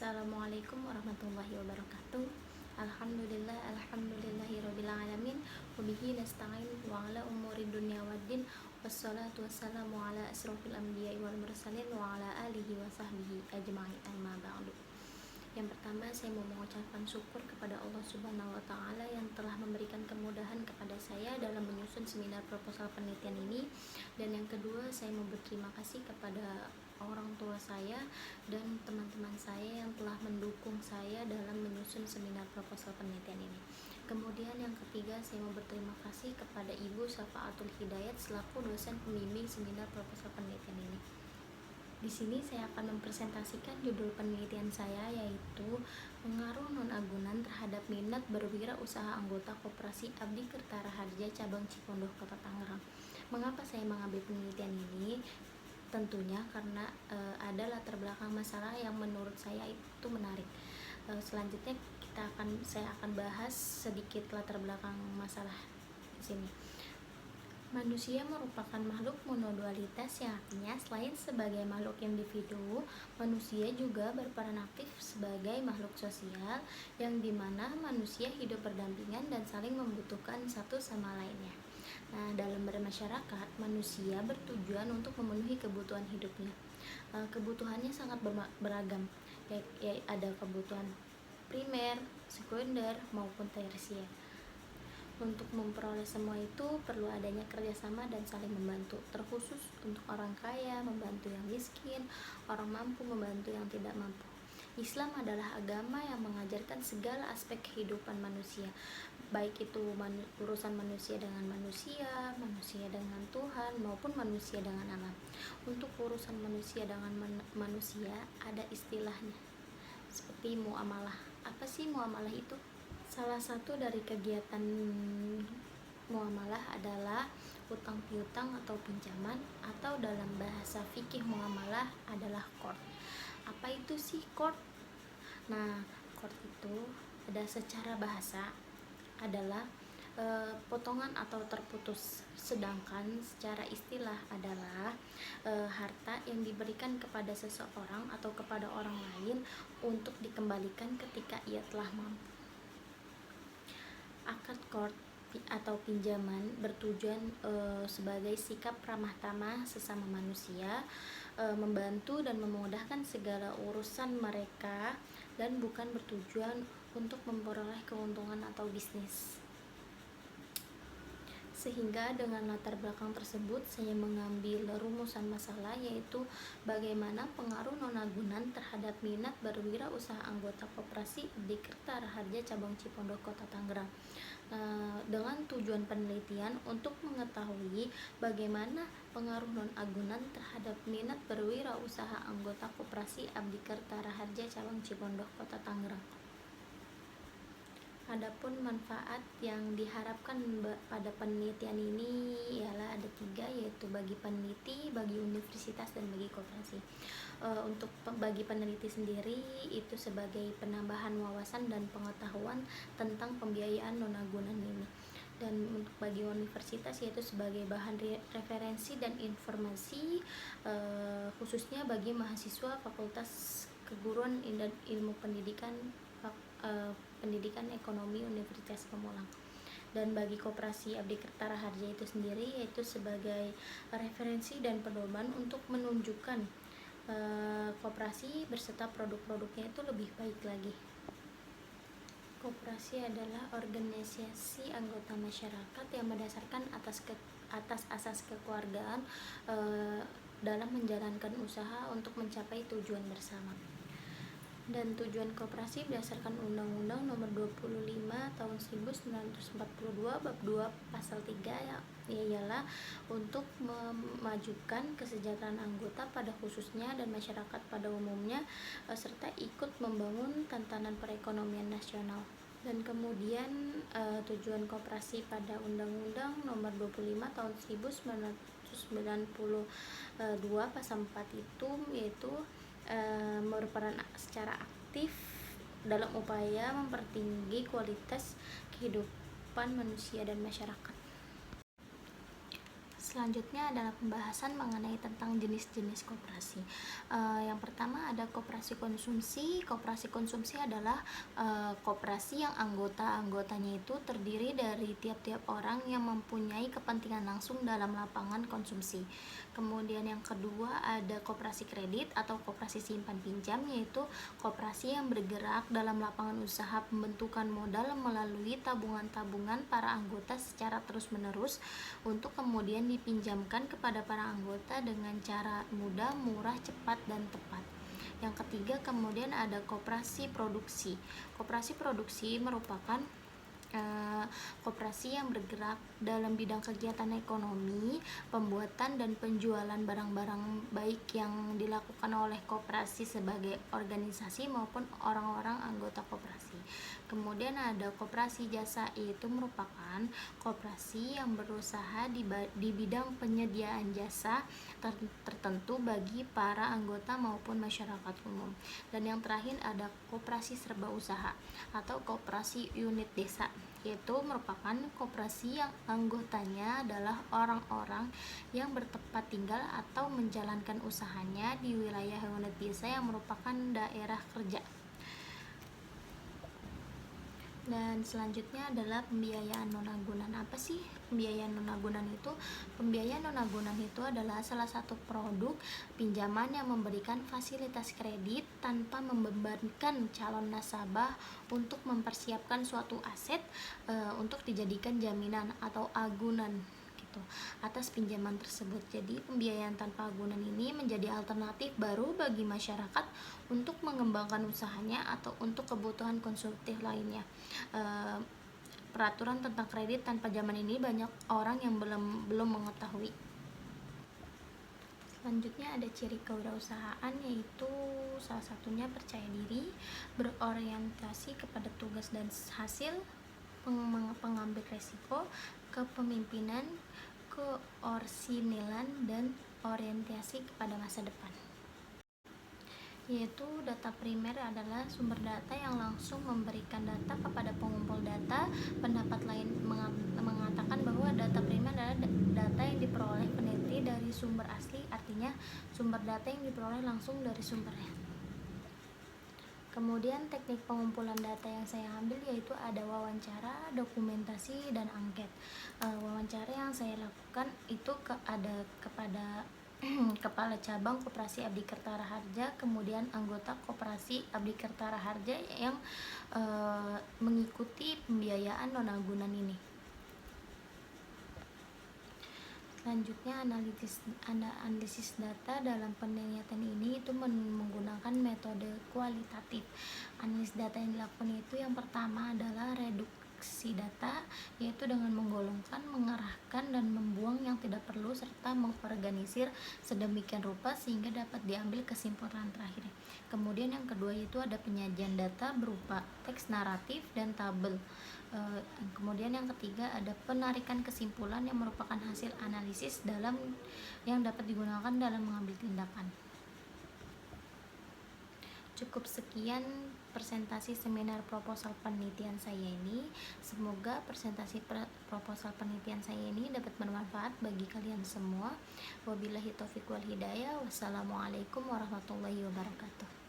Assalamualaikum warahmatullahi wabarakatuh. Alhamdulillahirabbil alamin. Wabihi nasta'in wa ala umuri dunya waddin. Wassalatu wassalamu ala asrofil anbiya'i wal mursalin wa ala alihi wa sahbihi ajma'in, amma ba'du. Yang pertama, saya mau mengucapkan syukur kepada Allah Subhanahu wa taala yang telah memberikan kemudahan kepada saya dalam menyusun seminar proposal penelitian ini. Dan yang kedua, saya mau berterima kasih kepada orang tua saya dan teman-teman saya yang telah mendukung saya dalam menyusun seminar proposal penelitian ini. Kemudian yang ketiga, saya mau berterima kasih kepada Ibu Syafaatul Hidayat selaku dosen pembimbing seminar proposal penelitian ini. Di sini saya akan mempresentasikan judul penelitian saya, yaitu pengaruh non-agunan terhadap minat berwirausaha anggota Koperasi Abdi Kertara Harja Cabang Cipondoh Kota Tangerang. Mengapa saya mengambil penelitian ini? Tentunya karena ada latar belakang masalah yang menurut saya itu menarik. Selanjutnya saya akan bahas sedikit latar belakang masalah di sini. Manusia merupakan makhluk monodualitas, yang artinya selain sebagai makhluk individu, manusia juga berperan aktif sebagai makhluk sosial, yang dimana manusia hidup berdampingan dan saling membutuhkan satu sama lainnya. Nah, dalam bermasyarakat, manusia bertujuan untuk memenuhi kebutuhan hidupnya. Kebutuhannya sangat beragam, ada kebutuhan primer, sekunder, maupun tersier. Untuk memperoleh semua itu perlu adanya kerjasama dan saling membantu, terkhusus untuk orang kaya membantu yang miskin, orang mampu membantu yang tidak mampu. Islam adalah agama yang mengajarkan segala aspek kehidupan manusia, baik itu urusan manusia dengan manusia, manusia dengan Tuhan, maupun manusia dengan alam. Untuk urusan manusia dengan manusia ada istilahnya, seperti muamalah. Apa sih muamalah itu? Salah satu dari kegiatan muamalah adalah utang piutang atau pinjaman, atau dalam bahasa fikih muamalah adalah qard. Apa itu sih qard? Nah, qard itu ada secara bahasa adalah potongan atau terputus, sedangkan secara istilah adalah harta yang diberikan kepada seseorang atau kepada orang lain untuk dikembalikan ketika ia telah mampu. Akad qard atau pinjaman bertujuan sebagai sikap ramah tamah sesama manusia, membantu dan memudahkan segala urusan mereka, dan bukan bertujuan untuk memperoleh keuntungan atau bisnis. Sehingga dengan latar belakang tersebut, saya mengambil rumusan masalah, yaitu bagaimana pengaruh non-agunan terhadap minat berwirausaha anggota Koperasi Abdi Kertara Harja Cabang Cipondoh Kota Tangerang, dengan tujuan penelitian untuk mengetahui bagaimana pengaruh non-agunan terhadap minat berwirausaha anggota Koperasi Abdi Kertara Harja Cabang Cipondoh Kota Tangerang. Adapun manfaat yang diharapkan pada penelitian ini ialah ada 3, yaitu bagi peneliti, bagi universitas, dan bagi koperasi. Untuk bagi peneliti sendiri itu sebagai penambahan wawasan dan pengetahuan tentang pembiayaan non-agunan ini. Dan untuk bagi universitas yaitu sebagai bahan referensi dan informasi, khususnya bagi mahasiswa Fakultas Keguruan dan Ilmu Pendidikan Pendidikan Ekonomi Universitas Pamulang. Dan bagi Koperasi Abdi Kertara Harja itu sendiri yaitu sebagai referensi dan pedoman untuk menunjukkan koperasi berserta produk-produknya itu lebih baik lagi. Koperasi adalah organisasi anggota masyarakat yang berdasarkan atas asas kekeluargaan dalam menjalankan usaha untuk mencapai tujuan bersama. Dan tujuan koperasi berdasarkan Undang-Undang Nomor 25 Tahun 1942 Bab 2 Pasal 3 ialah untuk memajukan kesejahteraan anggota pada khususnya dan masyarakat pada umumnya, serta ikut membangun tatanan perekonomian nasional. Dan kemudian tujuan koperasi pada Undang-Undang Nomor 25 Tahun 1992 Pasal 4 itu yaitu berperan secara aktif dalam upaya mempertinggi kualitas kehidupan manusia dan masyarakat. Selanjutnya adalah pembahasan mengenai tentang jenis-jenis koperasi. Yang pertama ada koperasi konsumsi. Koperasi konsumsi adalah koperasi yang anggota-anggotanya itu terdiri dari tiap-tiap orang yang mempunyai kepentingan langsung dalam lapangan konsumsi. Kemudian yang kedua ada koperasi kredit atau koperasi simpan pinjam, yaitu koperasi yang bergerak dalam lapangan usaha pembentukan modal melalui tabungan-tabungan para anggota secara terus-menerus untuk kemudian dipinjamkan kepada para anggota dengan cara mudah, murah, cepat, dan tepat. Yang ketiga kemudian ada koperasi produksi. Koperasi produksi merupakan koperasi yang bergerak dalam bidang kegiatan ekonomi, pembuatan dan penjualan barang-barang baik yang dilakukan oleh koperasi sebagai organisasi maupun orang-orang anggota koperasi. Kemudian ada koperasi jasa, yaitu merupakan koperasi yang berusaha di bidang penyediaan jasa tertentu bagi para anggota maupun masyarakat umum. Dan yang terakhir ada koperasi serba usaha atau koperasi unit desa, yaitu merupakan koperasi yang anggotanya adalah orang-orang yang bertempat tinggal atau menjalankan usahanya di wilayah unit desa yang merupakan daerah kerja. Dan selanjutnya adalah pembiayaan non-agunan. Apa sih pembiayaan non-agunan itu? Pembiayaan non-agunan itu adalah salah satu produk pinjaman yang memberikan fasilitas kredit tanpa membebankan calon nasabah untuk mempersiapkan suatu aset untuk dijadikan jaminan atau agunan atas pinjaman tersebut. Jadi pembiayaan tanpa agunan ini menjadi alternatif baru bagi masyarakat untuk mengembangkan usahanya atau untuk kebutuhan konsumtif lainnya. Peraturan tentang kredit tanpa jaminan ini banyak orang yang belum mengetahui. Selanjutnya ada ciri kewirausahaan, yaitu salah satunya percaya diri, berorientasi kepada tugas dan hasil, pengambil resiko, kepemimpinan, keorsinilan, dan orientasi kepada masa depan. Yaitu data primer adalah sumber data yang langsung memberikan data kepada pengumpul data. Pendapat lain mengatakan bahwa data primer adalah data yang diperoleh peneliti dari sumber asli, artinya sumber data yang diperoleh langsung dari sumbernya. Kemudian teknik pengumpulan data yang saya ambil yaitu ada wawancara, dokumentasi, dan angket. Wawancara yang saya lakukan itu ada kepada Kepala Cabang Koperasi Abdikerta Raharja, kemudian anggota Koperasi Abdikerta Raharja yang mengikuti pembiayaan non-agunan ini. Selanjutnya analisis data dalam penelitian ini itu menggunakan metode kualitatif. Analisis data yang dilakukan itu yang pertama adalah reduksi data, yaitu dengan menggolongkan, mengarahkan, dan membuang yang tidak perlu serta mengorganisir sedemikian rupa sehingga dapat diambil kesimpulan terakhir. Kemudian yang kedua itu ada penyajian data berupa teks naratif dan tabel. Kemudian yang ketiga ada penarikan kesimpulan yang merupakan hasil analisis yang dapat digunakan dalam mengambil tindakan. Cukup sekian presentasi seminar proposal penelitian saya ini. Semoga presentasi proposal penelitian saya ini dapat bermanfaat bagi kalian semua. Wabillahi taufiq wal hidayah. Wassalamualaikum warahmatullahi wabarakatuh.